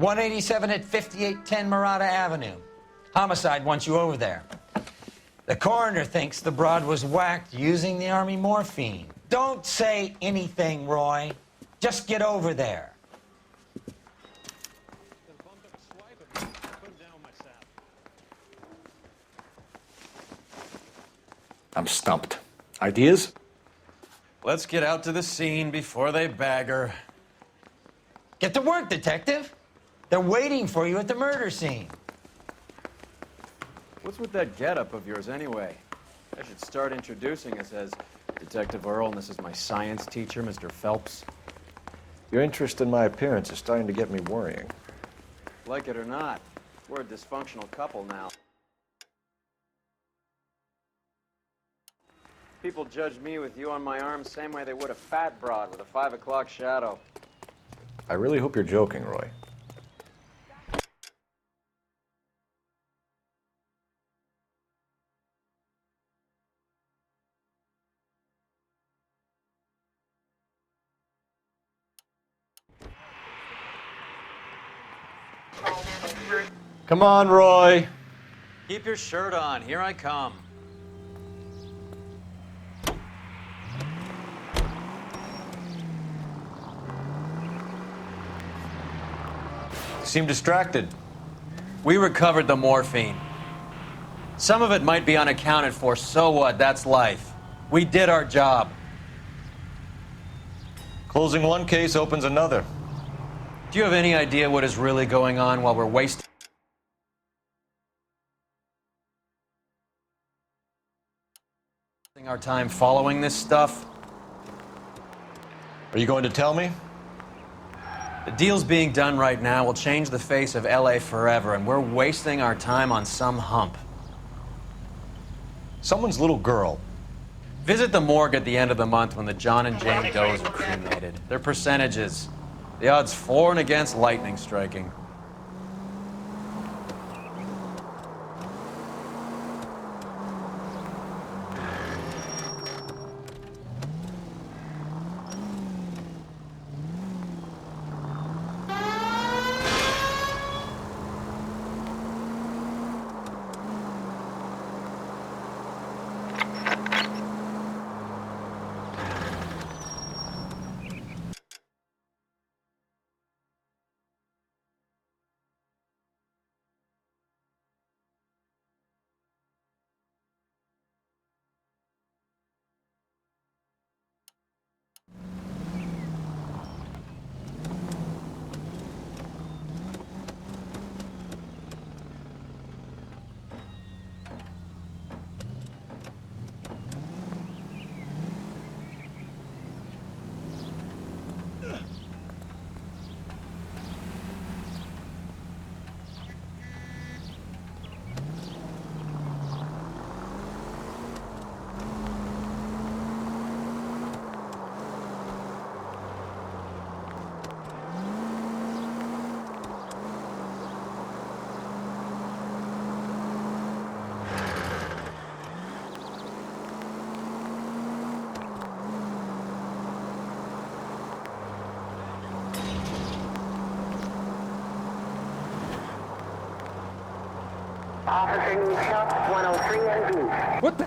187 at 5810 Murata Avenue. Homicide wants you over there. The coroner thinks the broad was whacked using the Army morphine. Don't say anything, Roy. Just get over there. I'm stumped. Ideas? Let's get out to the scene before they bag her. Get to work, detective. They're waiting for you at the murder scene. What's with that getup of yours anyway? I should start introducing us as Detective Earl, and this is my science teacher, Mr. Phelps. Your interest in my appearance is starting to get me worrying. Like it or not, we're a dysfunctional couple now. People judge me with you on my arm same way they would a fat broad with a 5 o'clock shadow. I really hope you're joking, Roy. Come on, Roy. Keep your shirt on. Here I come. You seem distracted. We recovered the morphine. Some of it might be unaccounted for, so what? That's life. We did our job. Closing one case opens another. Do you have any idea what is really going on while we're wasting our time following this stuff? Are you going to tell me? The deals being done right now will change the face of LA forever, and we're wasting our time on some hump. Someone's little girl. Visit the morgue at the end of the month when the John and Jane Does are cremated. Their percentages. The odds for and against lightning striking. Officer needs help, 103 and B. What the?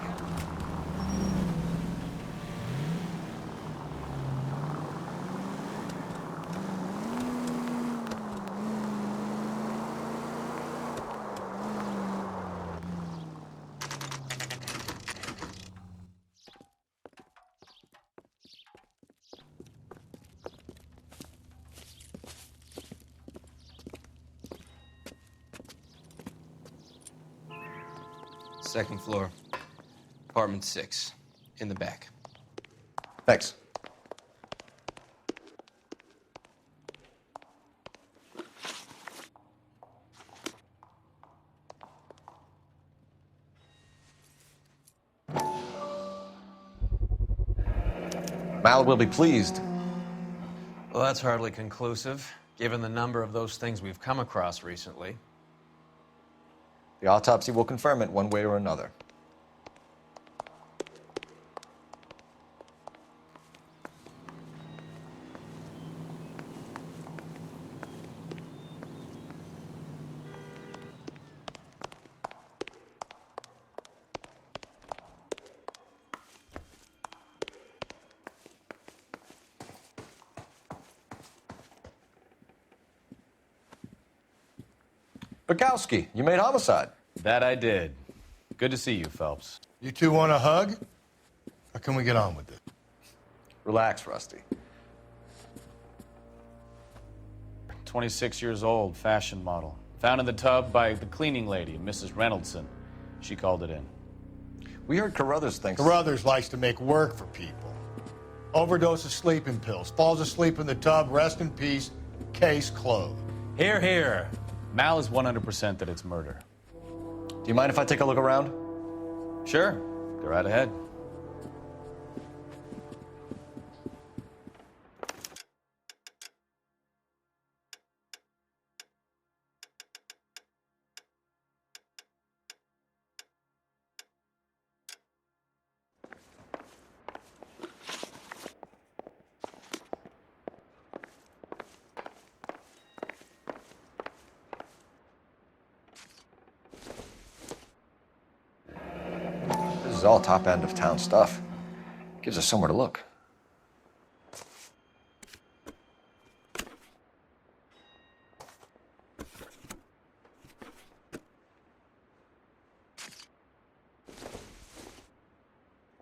Second floor, apartment 6, in the back. Thanks. Mal will be pleased. Well, that's hardly conclusive, given the number of those things we've come across recently. The autopsy will confirm it one way or another. Bukowski, you made homicide. That I did. Good to see you, Phelps. You two want a hug? Or can we get on with it? Relax, Rusty. 26 years old, fashion model. Found in the tub by the cleaning lady, Mrs. Reynoldson. She called it in. We heard Carruthers thinks... Carruthers likes to make work for people. Overdose of sleeping pills. Falls asleep in the tub. Rest in peace. Case closed. Here, here. Mal is 100% that it's murder. Do you mind if I take a look around? Sure. Go right ahead. This is all top end of town stuff. Gives us somewhere to look.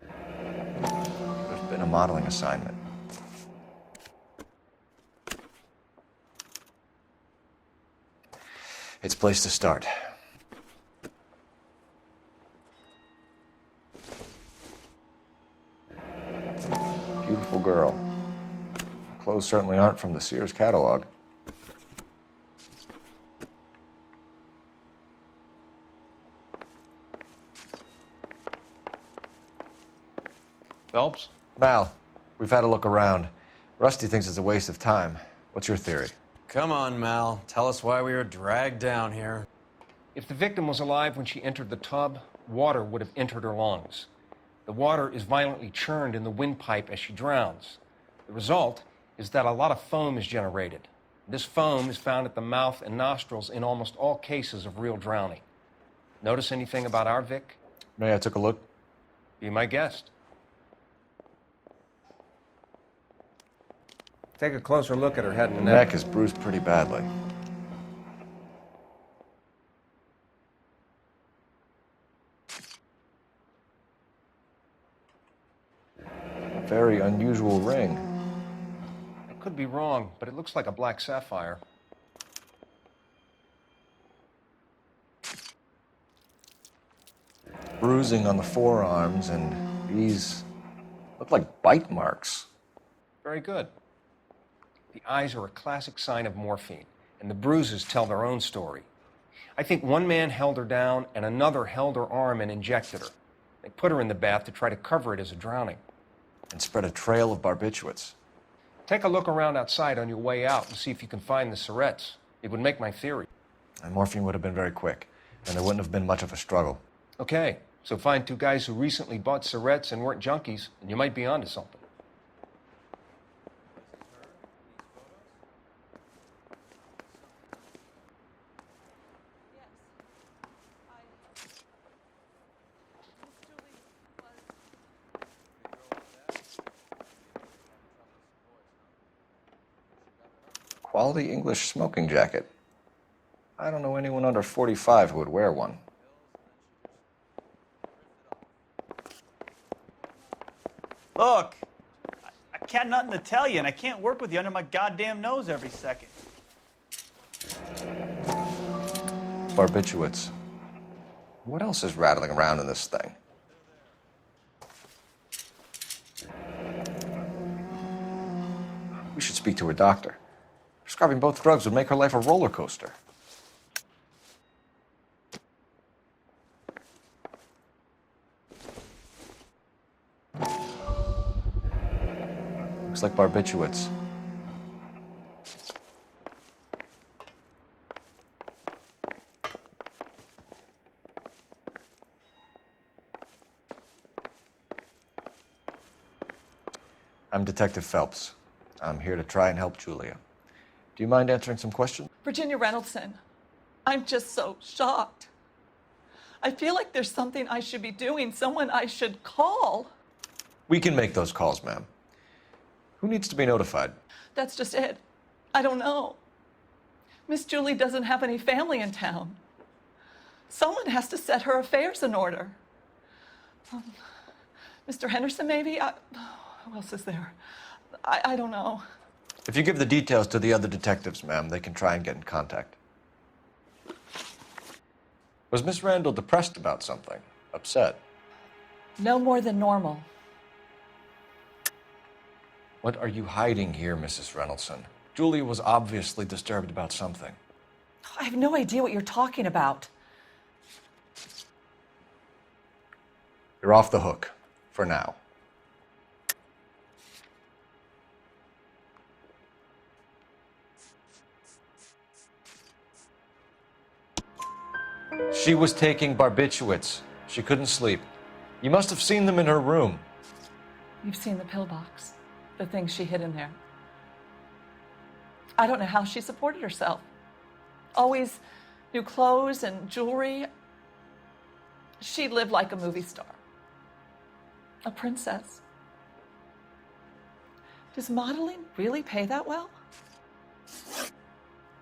There's been a modeling assignment. It's a place to start. Beautiful girl. Clothes certainly aren't from the Sears catalog. Phelps? Mal, we've had a look around. Rusty thinks it's a waste of time. What's your theory? Come on, Mal. Tell us why we were dragged down here. If the victim was alive when she entered the tub, water would have entered her lungs. The water is violently churned in the windpipe as she drowns. The result is that a lot of foam is generated. This foam is found at the mouth and nostrils in almost all cases of real drowning. Notice anything about our Vic? May I take a look? Be my guest. Take a closer look at her head and The neck. neck is bruised pretty badly. A very unusual ring. I could be wrong, but it looks like a black sapphire. Bruising on the forearms, and these look like bite marks. Very good. The eyes are a classic sign of morphine, and the bruises tell their own story. I think one man held her down and another held her arm and injected her. They put her in the bath to try to cover it as a drowning. And spread a trail of barbiturates. Take a look around outside on your way out and see if you can find the syrettes. It would make my theory. And morphine would have been very quick, and there wouldn't have been much of a struggle. Okay, so find two guys who recently bought syrettes and weren't junkies, and you might be onto something. Quality English smoking jacket. I don't know anyone under 45 who would wear one. Look, I got nothing to tell you, and I can't work with you under my goddamn nose every second. Barbiturates. What else is rattling around in this thing? We should speak to her doctor. Prescribing both drugs would make her life a roller coaster. Looks like barbiturates. I'm Detective Phelps. I'm here to try and help Julia. Do you mind answering some questions? Virginia Reynoldson, I'm just so shocked. I feel like there's something I should be doing, someone I should call. We can make those calls, ma'am. Who needs to be notified? That's just it. I don't know. Miss Julie doesn't have any family in town. Someone has to set her affairs in order. Mr. Henderson, maybe? Who else is there? I don't know. If you give the details to the other detectives, ma'am, they can try and get in contact. Was Miss Randall depressed about something? Upset? No more than normal. What are you hiding here, Mrs. Reynoldson? Julia was obviously disturbed about something. I have no idea what you're talking about. You're off the hook, for now. She was taking barbiturates. She couldn't sleep. You must have seen them in her room. You've seen the pillbox, the things she hid in there. I don't know how she supported herself. Always new clothes and jewelry. She lived like a movie star. A princess. Does modeling really pay that well?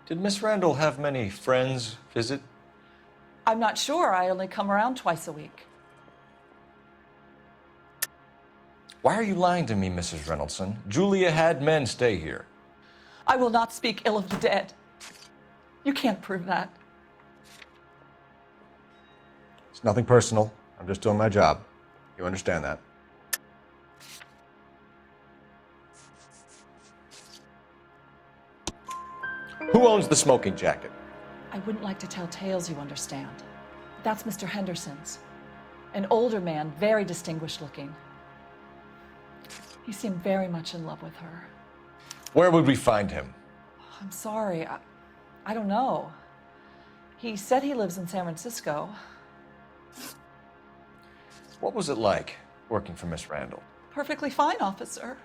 Did Miss Randall have many friends visit? I'm not sure. I only come around twice a week. Why are you lying to me, Mrs. Reynoldson? Julia had men stay here. I will not speak ill of the dead. You can't prove that. It's nothing personal. I'm just doing my job. You understand that? Who owns the smoking jacket? I wouldn't like to tell tales, you understand. That's Mr. Henderson's. An older man, very distinguished looking. He seemed very much in love with her. Where would we find him? I'm sorry. I don't know. He said he lives in San Francisco. What was it like working for Miss Randall? Perfectly fine, officer.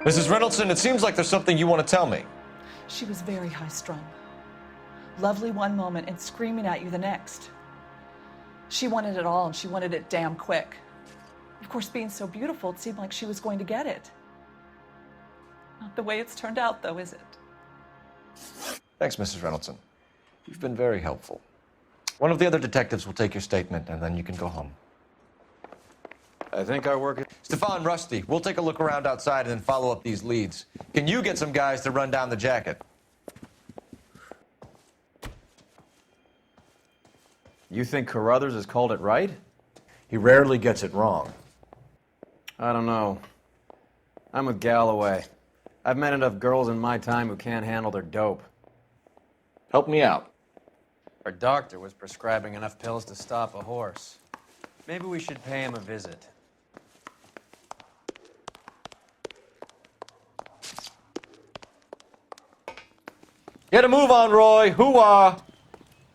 Mrs. Reynoldson, it seems like there's something you want to tell me. She was very high-strung. Lovely one moment and screaming at you the next. She wanted it all, and she wanted it damn quick. Of course, being so beautiful, it seemed like she was going to get it. Not the way it's turned out, though, is it? Thanks, Mrs. Reynoldson. You've been very helpful. One of the other detectives will take your statement, and then you can go home. I think our work is... Stefan, Rusty, we'll take a look around outside and then follow up these leads. Can you get some guys to run down the jacket? You think Carruthers has called it right? He rarely gets it wrong. I don't know. I'm with Galloway. I've met enough girls in my time who can't handle their dope. Help me out. Our doctor was prescribing enough pills to stop a horse. Maybe we should pay him a visit. Get a move on, Roy. Hoo-ah!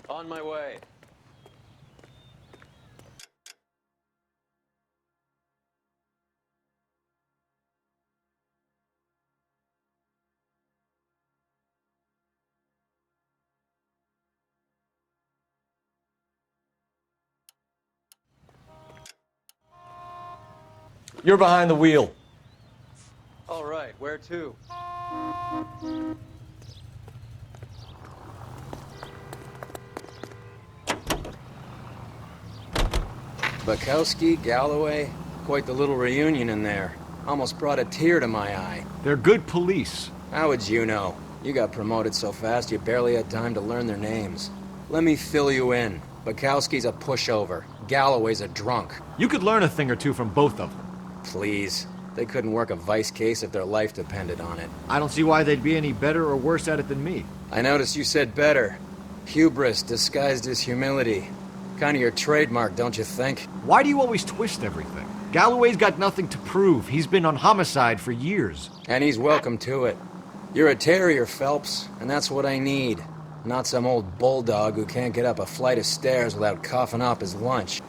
On my way. You're behind the wheel. All right, where to? Bukowski, Galloway, quite the little reunion in there. Almost brought a tear to my eye. They're good police. How would you know? You got promoted so fast you barely had time to learn their names. Let me fill you in. Bukowski's a pushover. Galloway's a drunk. You could learn a thing or two from both of them. Please. They couldn't work a vice case if their life depended on it. I don't see why they'd be any better or worse at it than me. I noticed you said better. Hubris disguised as humility. Kind of your trademark, don't you think? Why do you always twist everything? Galloway's got nothing to prove. He's been on homicide for years. And he's welcome to it. You're a terrier, Phelps, and that's what I need. Not some old bulldog who can't get up a flight of stairs without coughing up his lunch.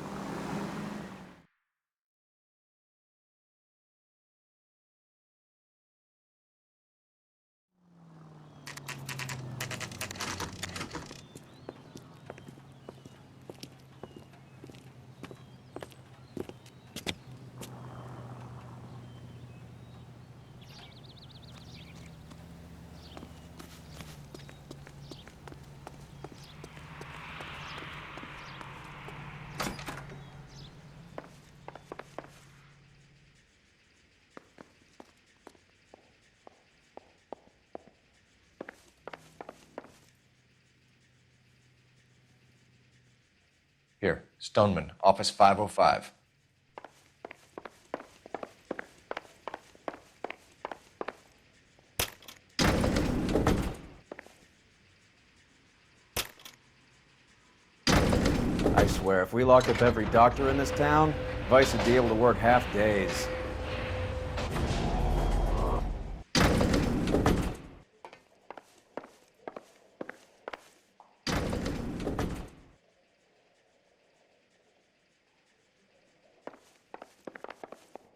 Here, Stoneman, office 505. I swear, if we locked up every doctor in this town, Vice would be able to work half days.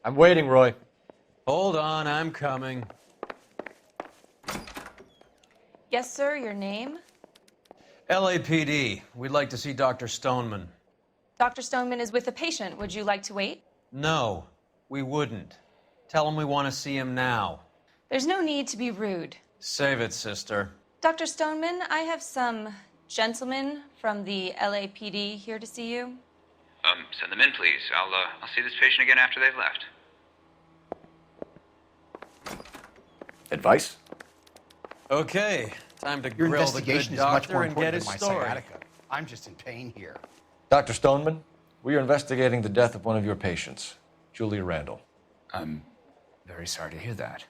I'm waiting, Roy. Hold on, I'm coming. Yes, sir, your name? LAPD. We'd like to see Dr. Stoneman. Dr. Stoneman is with a patient. Would you like to wait? No, we wouldn't. Tell him we want to see him now. There's no need to be rude. Save it, sister. Dr. Stoneman, I have some gentlemen from the LAPD here to see you. Send them in, please. I'll see this patient again after they've left. Advice? Okay, time to Your grill the investigation good is much doctor more and get important his than my story. sciatica. I'm just in pain here. Dr. Stoneman, we are investigating the death of one of your patients, Julia Randall. I'm very sorry to hear that.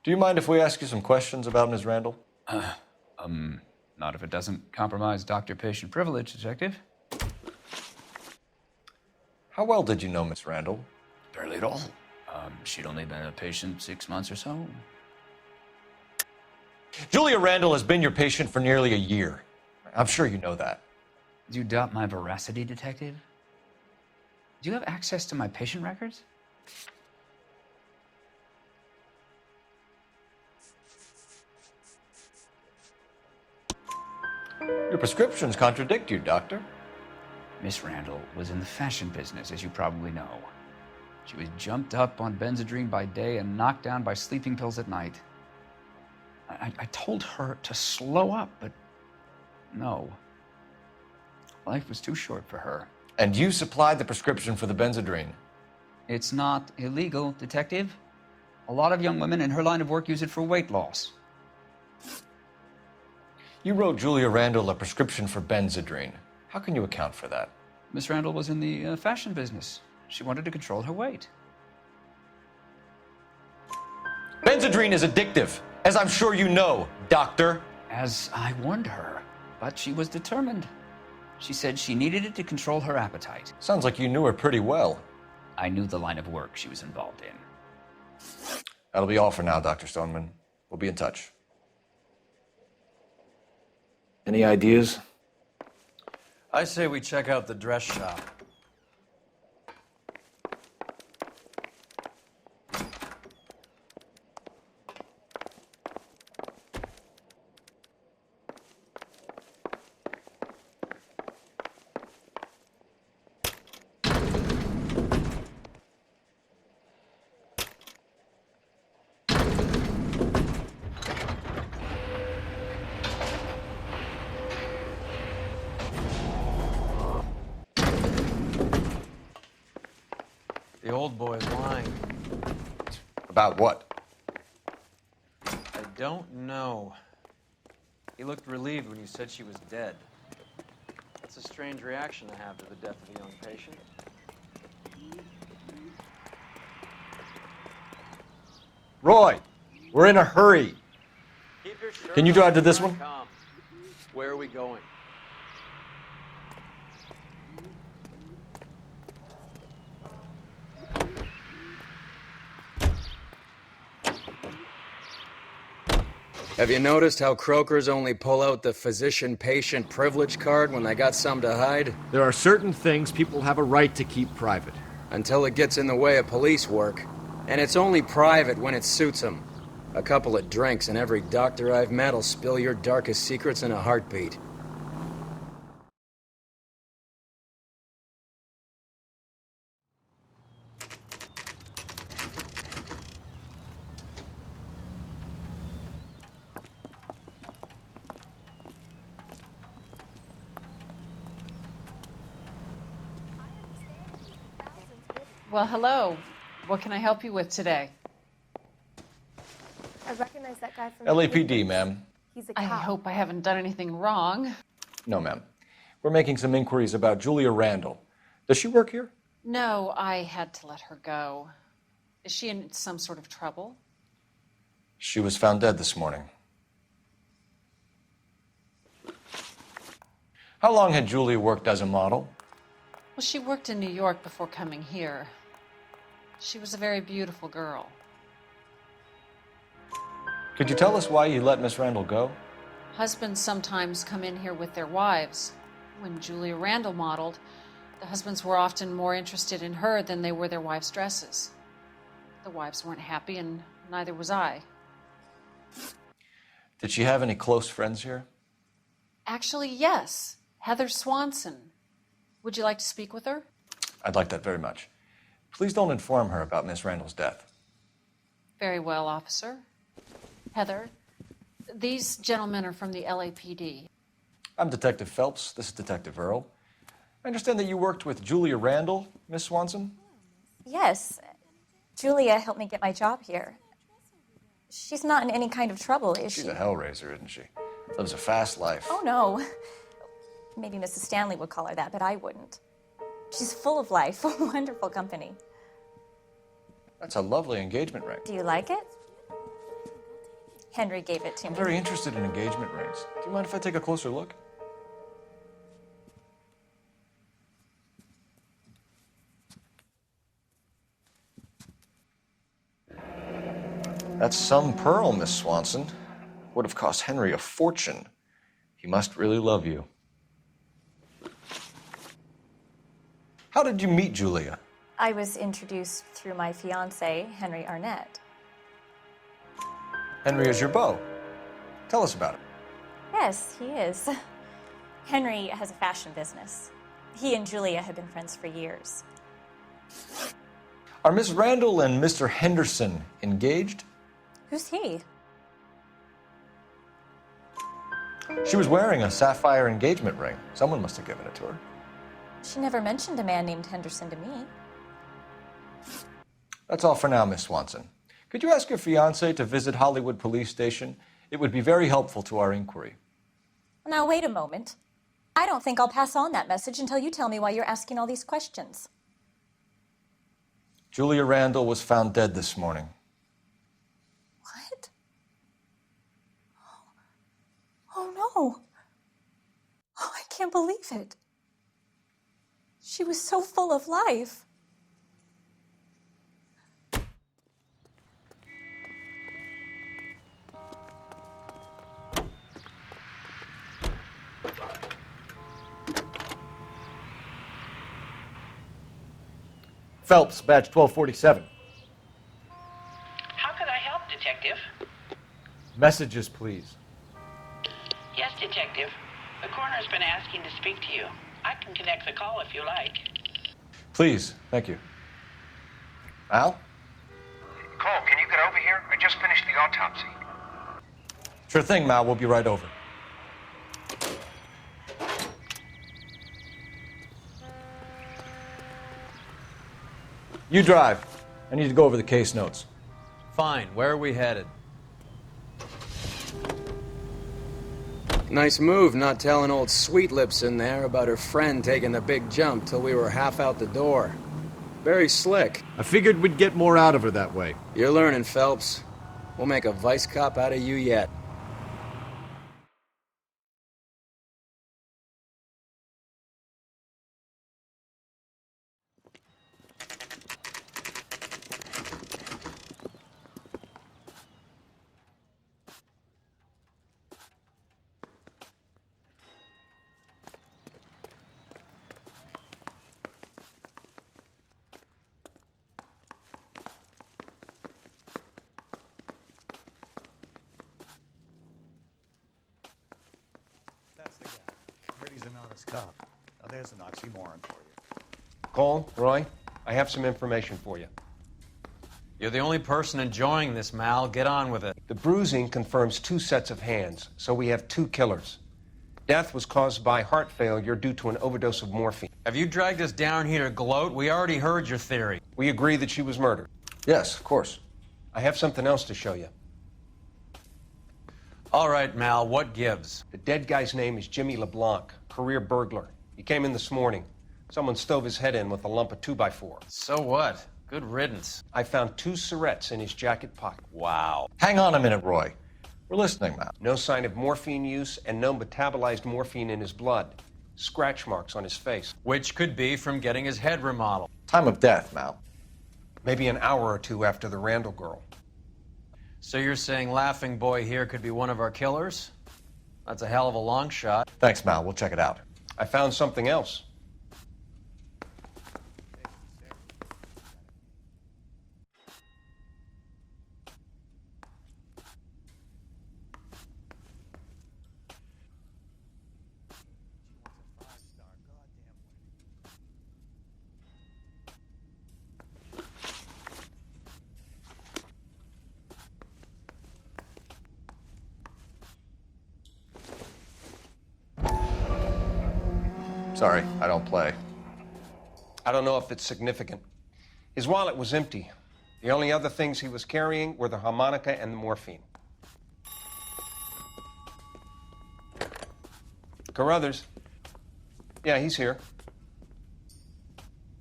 Do you mind if we ask you some questions about Ms. Randall? Not if it doesn't compromise doctor-patient privilege, Detective. How well did you know Ms. Randall? Barely at all. She'd only been a patient 6 months or so. Julia Randall has been your patient for nearly a year. I'm sure you know that. Do you doubt my veracity, Detective? Do you have access to my patient records? Your prescriptions contradict you, Doctor. Miss Randall was in the fashion business, as you probably know. She was jumped up on Benzedrine by day and knocked down by sleeping pills at night. I told her to slow up, but no. Life was too short for her. And you supplied the prescription for the Benzedrine. It's not illegal, Detective. A lot of young women in her line of work use it for weight loss. You wrote Julia Randall a prescription for Benzedrine. How can you account for that? Miss Randall was in the fashion business. She wanted to control her weight. Benzedrine is addictive, as I'm sure you know, Doctor. As I warned her, but she was determined. She said she needed it to control her appetite. Sounds like you knew her pretty well. I knew the line of work she was involved in. That'll be all for now, Dr. Stoneman. We'll be in touch. Any ideas? I say we check out the dress shop. The old boy's lying. About what? I don't know. He looked relieved when you said she was dead. That's a strange reaction to have to the death of a young patient. Roy, we're in a hurry. Keep your shirt Can you on drive to when this I one? come. Where are we going? Have you noticed how Croakers only pull out the physician-patient privilege card when they got something to hide? There are certain things people have a right to keep private. Until it gets in the way of police work. And it's only private when it suits them. A couple of drinks and every doctor I've met will spill your darkest secrets in a heartbeat. Well, hello. What can I help you with today? I recognize that guy from LAPD, ma'am. He's a I cop. hope I haven't done anything wrong. No, ma'am. We're making some inquiries about Julia Randall. Does she work here? No, I had to let her go. Is she in some sort of trouble? She was found dead this morning. How long had Julia worked as a model? Well, she worked in New York before coming here. She was a very beautiful girl. Could you tell us why you let Miss Randall go? Husbands sometimes come in here with their wives. When Julia Randall modeled, the husbands were often more interested in her than they were their wives' dresses. The wives weren't happy, and neither was I. Did she have any close friends here? Actually, yes. Heather Swanson. Would you like to speak with her? I'd like that very much. Please don't inform her about Miss Randall's death. Very well, officer. Heather, these gentlemen are from the LAPD. I'm Detective Phelps. This is Detective Earl. I understand that you worked with Julia Randall, Miss Swanson? Yes. Julia helped me get my job here. She's not in any kind of trouble, is she? She's a hellraiser, isn't she? Lives a fast life. Oh, no. Maybe Mrs. Stanley would call her that, but I wouldn't. She's full of life, wonderful company. That's a lovely engagement ring. Do you like it? Henry gave it to I'm me. very interested in engagement rings. Do you mind if I take a closer look? That's some pearl, Miss Swanson. Would have cost Henry a fortune. He must really love you. How did you meet Julia? I was introduced through my fiancé, Henry Arnett. Henry is your beau. Tell us about it. Yes, he is. Henry has a fashion business. He and Julia have been friends for years. Are Miss Randall and Mr. Henderson engaged? Who's he? She was wearing a sapphire engagement ring. Someone must have given it to her. She never mentioned a man named Henderson to me. That's all for now, Miss Swanson. Could you ask your fiancé to visit Hollywood Police Station? It would be very helpful to our inquiry. Now, wait a moment. I don't think I'll pass on that message until you tell me why you're asking all these questions. Julia Randall was found dead this morning. What? Oh, no. Oh, I can't believe it. She was so full of life. Phelps, badge 1247. How could I help, Detective? Messages, please. Yes, Detective. The coroner's been asking to speak to you. I can connect the call if you like. Please, thank you. Al? Cole, can you get over here? I just finished the autopsy. Sure thing, Mal. We'll be right over. You drive. I need to go over the case notes. Fine. Where are we headed? Nice move not telling old Sweet Lips in there about her friend taking the big jump till we were half out the door. Very slick. I figured we'd get more out of her that way. You're learning, Phelps. We'll make a vice cop out of you yet. That's the guy. I heard he's an honest cop. Now there's an oxymoron for you. Cole, Roy, I have some information for you. You're the only person enjoying this, Mal. Get on with it. The bruising confirms 2 sets of hands, so we have 2 killers. Death was caused by heart failure due to an overdose of morphine. Have you dragged us down here to gloat? We already heard your theory. We agree that she was murdered. Yes, of course. I have something else to show you. All right, Mal, what gives? The dead guy's name is Jimmy LeBlanc. Career burglar. He came in this morning. Someone stove his head in with a lump of 2x4. So what? Good riddance. I found 2 cigarettes in his jacket pocket. Wow. Hang on a minute, Roy. We're listening, Mal. No sign of morphine use and no metabolized morphine in his blood. Scratch marks on his face. Which could be from getting his head remodeled. Time of death, Mal. Maybe an hour or 2 after the Randall girl. So you're saying Laughing Boy here could be one of our killers? That's a hell of a long shot. Thanks, Mal. We'll check it out. I found something else. Sorry, I don't play. I don't know if it's significant. His wallet was empty. The only other things he was carrying were the harmonica and the morphine. Carruthers. Yeah, he's here.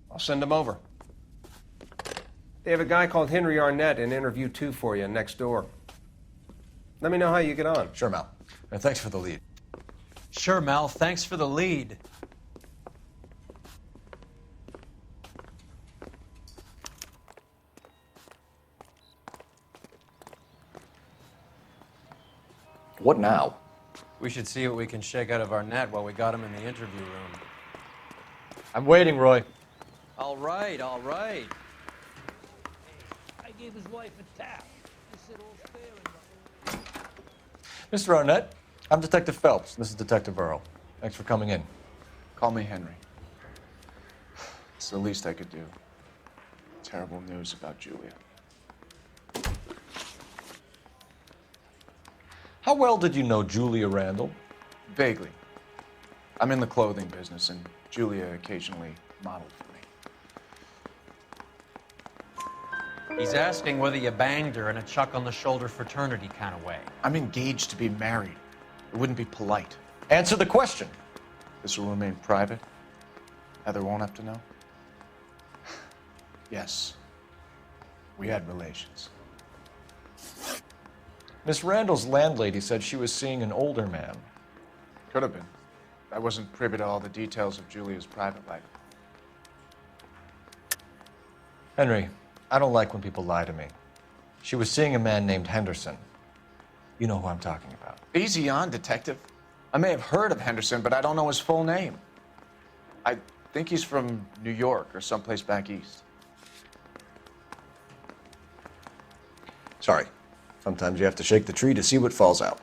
I'll send him over. They have a guy called Henry Arnett in interview 2 for you next door. Let me know how you get on. Sure, Mal. And thanks for the lead. Sure, Mel. Thanks for the lead. What now? We should see what we can shake out of our net while we got him in the interview room. I'm waiting, Roy. All right, all right. I gave his wife a tap. He said all fair and Mr. Arnett, I'm Detective Phelps. This is Detective Earl. Thanks for coming in. Call me Henry. It's the least I could do. Terrible news about Julia. How well did you know Julia Randall? Vaguely. I'm in the clothing business, and Julia occasionally modeled for me. He's asking whether you banged her in a chuck-on-the-shoulder fraternity kind of way. I'm engaged to be married. It wouldn't be polite. Answer the question. This will remain private. Heather won't have to know. Yes. We had relations. Miss Randall's landlady said she was seeing an older man. Could have been. I wasn't privy to all the details of Julia's private life. Henry, I don't like when people lie to me. She was seeing a man named Henderson. You know who I'm talking about. Easy on, Detective. I may have heard of Henderson, but I don't know his full name. I think he's from New York or someplace back east. Sorry. Sometimes you have to shake the tree to see what falls out.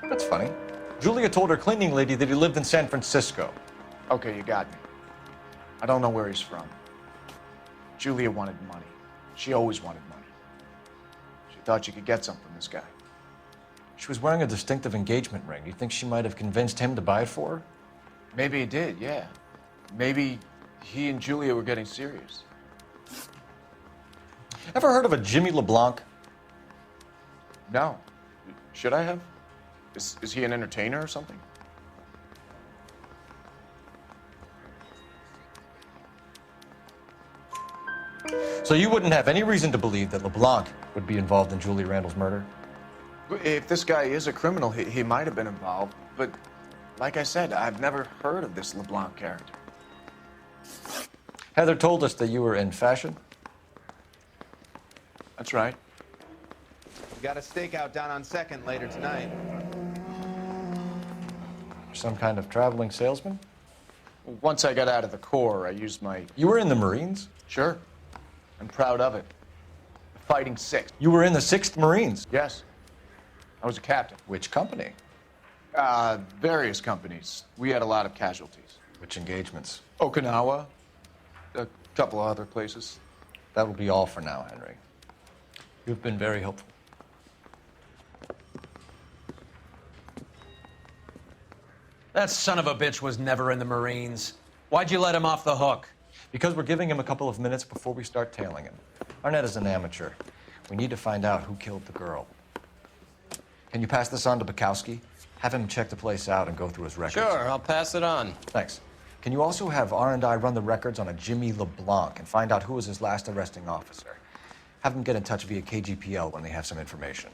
That's funny. Julia told her cleaning lady that he lived in San Francisco. Okay, you got me. I don't know where he's from. Julia wanted money. She always wanted money. She thought she could get some from this guy. She was wearing a distinctive engagement ring. You think she might have convinced him to buy it for her? Maybe he did, yeah. Maybe he and Julia were getting serious. Ever heard of a Jimmy LeBlanc? No. Should I have? Is he an entertainer or something? So you wouldn't have any reason to believe that LeBlanc would be involved in Julia Randall's murder? If this guy is a criminal, he might have been involved, but like I said, I've never heard of this LeBlanc character. Heather told us that you were in fashion. That's right. We got a stakeout down on 2nd later tonight. Some kind of traveling salesman? Once I got out of the Corps, I used my... You were in the Marines? Sure. I'm proud of it. Fighting 6th. You were in the 6th Marines? Yes. I was a captain. Which company? Various companies. We had a lot of casualties. Which engagements? Okinawa. A couple of other places. That will be all for now, Henry. You've been very helpful. That son of a bitch was never in the Marines. Why'd you let him off the hook? Because we're giving him a couple of minutes before we start tailing him. Arnett is an amateur. We need to find out who killed the girl. Can you pass this on to Bukowski? Have him check the place out and go through his records. Sure, I'll pass it on. Thanks. Can you also have R&I run the records on a Jimmy LeBlanc and find out who was his last arresting officer? Have them get in touch via KGPL when they have some information.